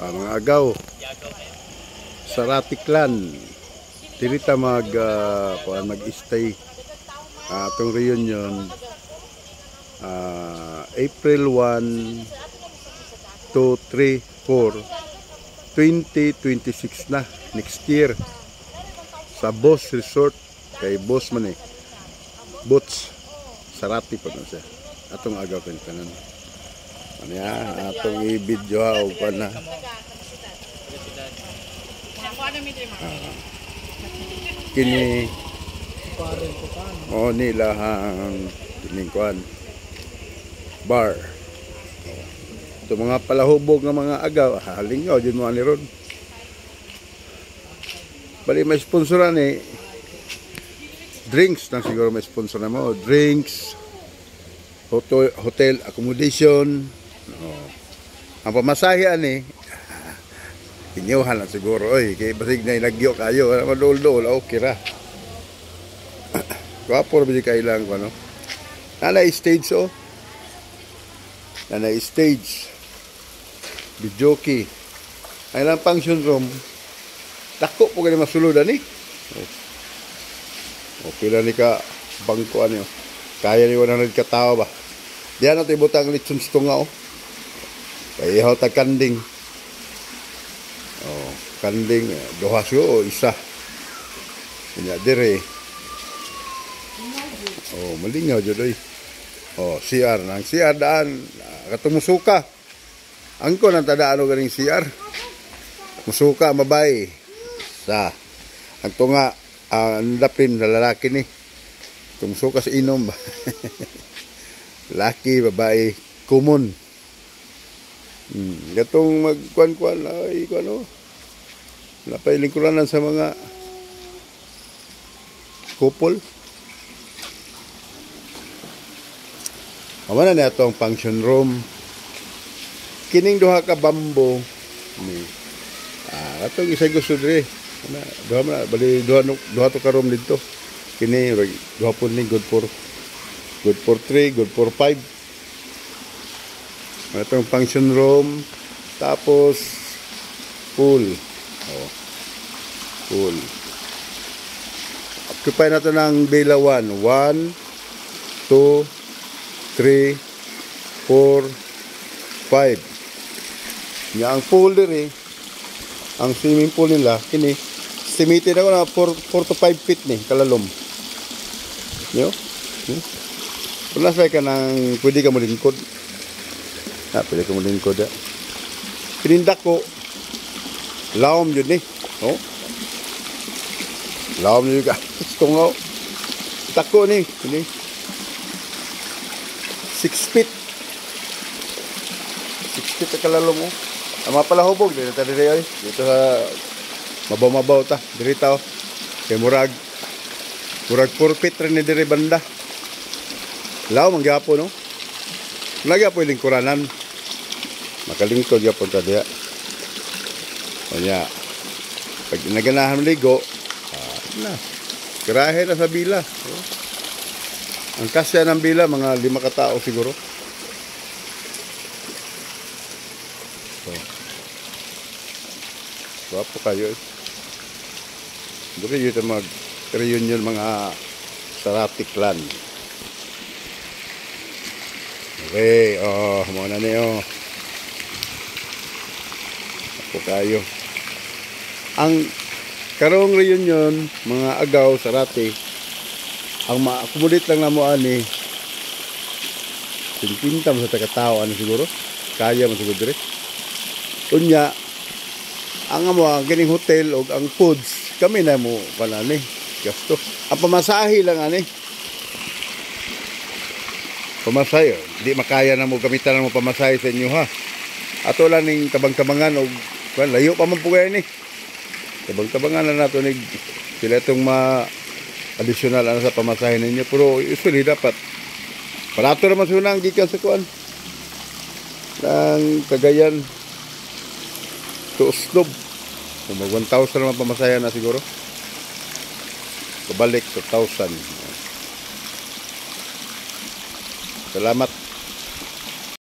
Mga agaw sa Ratiklan tirita mag-stay atong reunion April 1 to 3, 4 2026 na next year sa Boss Resort kay Boss man Boots Sarati pa na siya atong agaw kantanan atong i-video o pa na kini nila ang tiningkuan bar ito mga palahubog ng mga agaw haling nyo dyan mo ani ron bali may sponsoran drinks na siguro may sponsor na mo drinks hotel accommodation ang pamasahian inyuhan lang siguro kaya basig na ilagyo kayo madol-dol okay ra guwapo rin kailang ko nanay stage nanay stage videoke ay lang function room dako po ganyan masuludan okay lang ni ka bangkuan nyo kaya ni 100 katao ba diyan natin ibutang lechon stunga kaya ihaw tag kanding kanding duha siyo isa kanya dire malingaw dyan CR nang CR daan katumusuka angko nang tadaan ganing CR musuka mabay sa ang tunga ang dapin na lalaki ni tumusuka sa inom laki babae common gatong magkuan-kuan ay napay lingkuranan sa mga couple amana na itong function room kining duha ka bambo atong isay gusto dire bali duha to ka room dito kini duha po ni good for 3 good for 5 itong function room tapos pool occupy natin ng Bela 1 2 3 4 5 nga ang pool dire ang swimming pool nila kini estimated ako na 4 to 5 feet ni kalalom nyo pulas ka nang pwede ka malingkod pwede ka malingkod pinindak ko lawom yun lawom yun ka tungaw tako ni 6 feet 6 feet ka kalalom ang mapalahubog dito sa mabaw-mabaw ta dirita kay murag 4 feet rin ni dire banda law manggapo lagi po lingkuranan makalingkod yapon ta diha pag naganahan ligo kirahe na sa bila ang kasya ng bila mga 5 katao siguro guwapo kayo dito yun mag-reunion mga Ratiklan okay muna niyo guwapo kayo ang karong reunion mga agaw sa Rati ang ma-accommodate lang na mo 50 mo sa takatao siguro kaya mo siguro dire unya ang ang ganing hotel o ang foods kami na mo gasto ang pamasahe lang pamasahe hindi makaya na mo gamitan mo pamasahe sa inyo ato lang ning tabang-tabangan o layo pa man po kayo tabang-tabangan na nato sila itong additional sa pamasahe ninyo pero usually dapat parato naman sunang gikan sa kuan ng Cagayan to Oslob mag 1,000 naman pamasaya na siguro pabalik sa 1,000 salamat